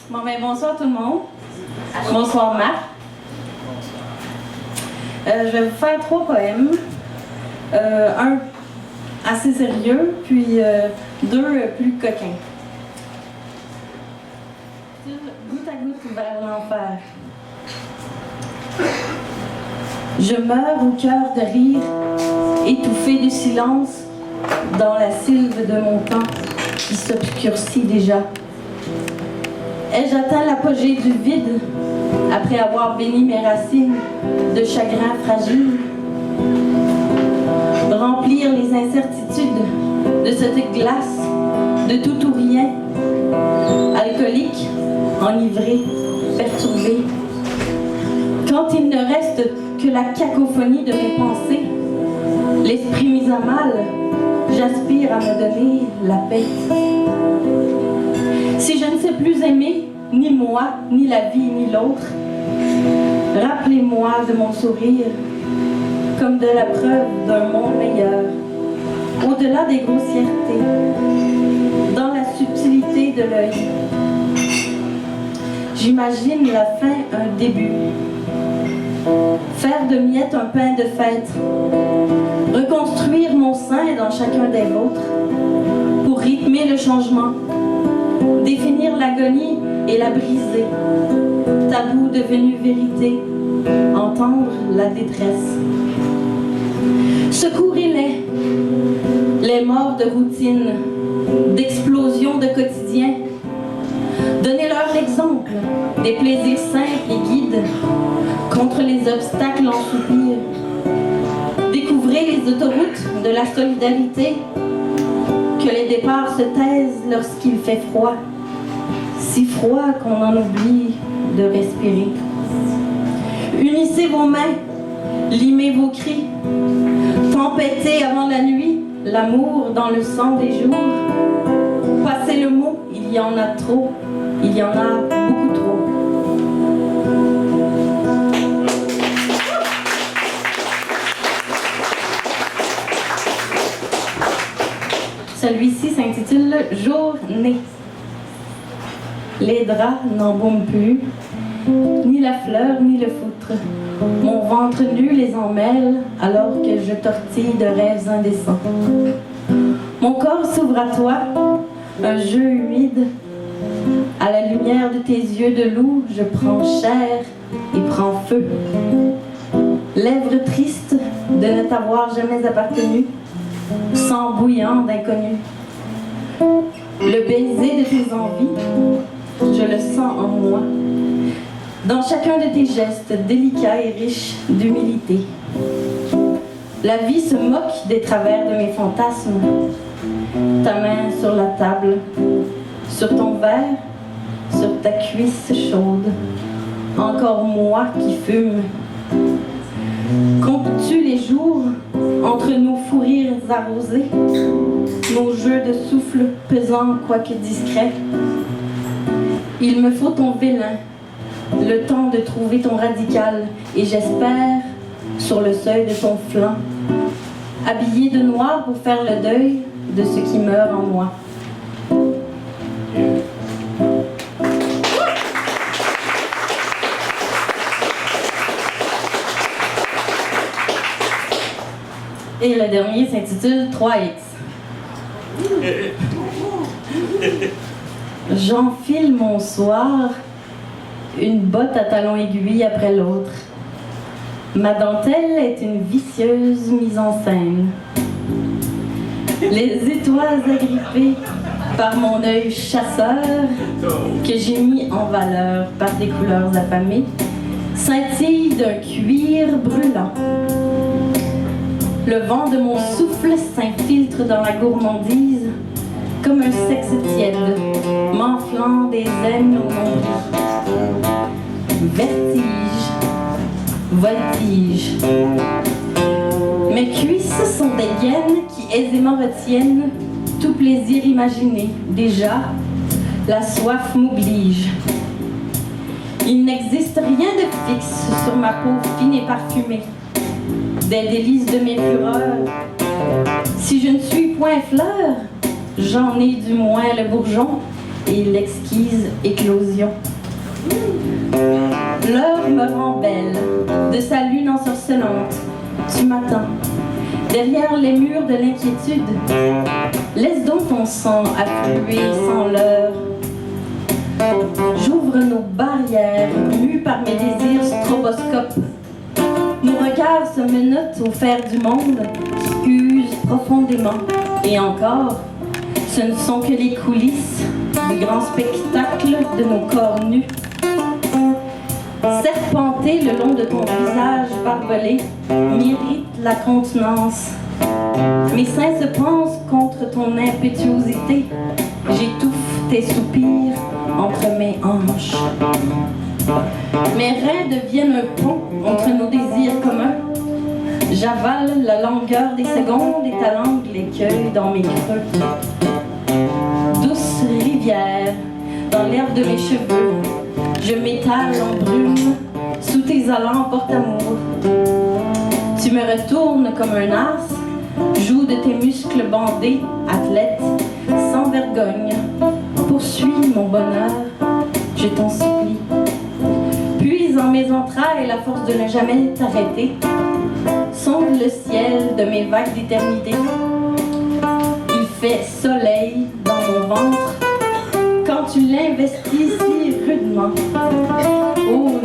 Bon, ben, bonsoir tout le monde. Bonsoir Marc. Je vais vous faire 3 poèmes. Un assez sérieux, puis 2 plus coquins. Goutte à goutte vers l'enfer. Je meurs au cœur de rire, étouffé du silence, dans la sylve de mon temps qui s'obscurcit déjà. Ai-je atteint l'apogée du vide, après avoir béni mes racines de chagrin fragile? Remplir les incertitudes de cette glace de tout ou rien, alcoolique, enivré, perturbé. Quand il ne reste que la cacophonie de mes pensées, l'esprit mis à mal, j'aspire à me donner la paix. Si je ne sais plus aimer, ni moi, ni la vie, ni l'autre, rappelez-moi de mon sourire, comme de la preuve d'un monde meilleur, au-delà des grossièretés, dans la subtilité de l'œil. J'imagine la fin un début, faire de miettes un pain de fête, reconstruire mon sein dans chacun des vôtres, pour rythmer le changement, définir l'agonie et la briser, tabou devenu vérité, entendre la détresse. Secourez-les, les morts de routine, d'explosion de quotidien. Donnez-leur l'exemple des plaisirs simples et guides contre les obstacles en soupir. Découvrez les autoroutes de la solidarité, que les départs se taisent lorsqu'il fait froid, si froid qu'on en oublie de respirer. Unissez vos mains, limez vos cris, tempêtez avant la nuit l'amour dans le sang des jours. Passez le mot, il y en a trop, il y en a beaucoup trop. Celui-ci s'intitule Journée. Les draps n'embaument plus, ni la fleur ni le foutre. Mon ventre nu les emmêle alors que je tortille de rêves indécents. Mon corps s'ouvre à toi, un jeu humide. À la lumière de tes yeux de loup, je prends chair et prends feu. Lèvres tristes de ne t'avoir jamais appartenu, sang bouillant d'inconnu. Le baiser de tes envies, je le sens en moi, dans chacun de tes gestes délicats et riches d'humilité. La vie se moque des travers de mes fantasmes. Ta main sur la table, sur ton verre, sur ta cuisse chaude, encore moi qui fume. Comptes-tu les jours entre nos fous rires arrosés, nos jeux de souffle pesants quoique discrets? Il me faut ton vélin, le temps de trouver ton radical, et j'espère, sur le seuil de ton flanc, habillé de noir pour faire le deuil de ce qui meurt en moi. Et le dernier s'intitule 3X. J'enfile mon soir, une botte à talons aiguilles après l'autre. Ma dentelle est une vicieuse mise en scène. Les étoiles agrippées par mon œil chasseur, que j'ai mis en valeur par des couleurs affamées, scintillent d'un cuir brûlant. Le vent de mon souffle s'infiltre dans la gourmandise comme un sexe tiède, m'enflant des ailes au nombril. Vertige, voltige. Mes cuisses sont des gaines qui aisément retiennent tout plaisir imaginé. Déjà, la soif m'oblige. Il n'existe rien de fixe sur ma peau fine et parfumée. Des délices de mes fureurs. Si je ne suis point fleur, j'en ai du moins le bourgeon, et et l'exquise éclosion. L'heure me rend belle, de sa lune ensorcelante. Tu m'attends, derrière les murs de l'inquiétude. Laisse donc ton sang affluer sans l'heure. J'ouvre nos barrières, mues par mes désirs stroboscopes. Nos regards se menottent au fer du monde, qui use profondément. Et encore, ce ne sont que les coulisses du grand spectacle de nos corps nus. Serpenté le long de ton visage barbelé m'irrite la contenance. Mes seins se pensent contre ton impétuosité. J'étouffe tes soupirs entre mes hanches. Mes reins deviennent un pont entre nos désirs communs. J'avale la longueur des secondes et ta langue l'écueil dans mes creux. Douce rivière, dans l'herbe de mes cheveux, je m'étale en brume sous tes allants porte-amour. Tu me retournes comme un as, joue de tes muscles bandés, athlète, sans vergogne. Poursuis mon bonheur, je t'en supplie. Puise en mes entrailles la force de ne jamais t'arrêter. Sonde le ciel de mes vagues d'éternité. Il fait soleil dans mon ventre quand tu l'investis si rudement. Oh,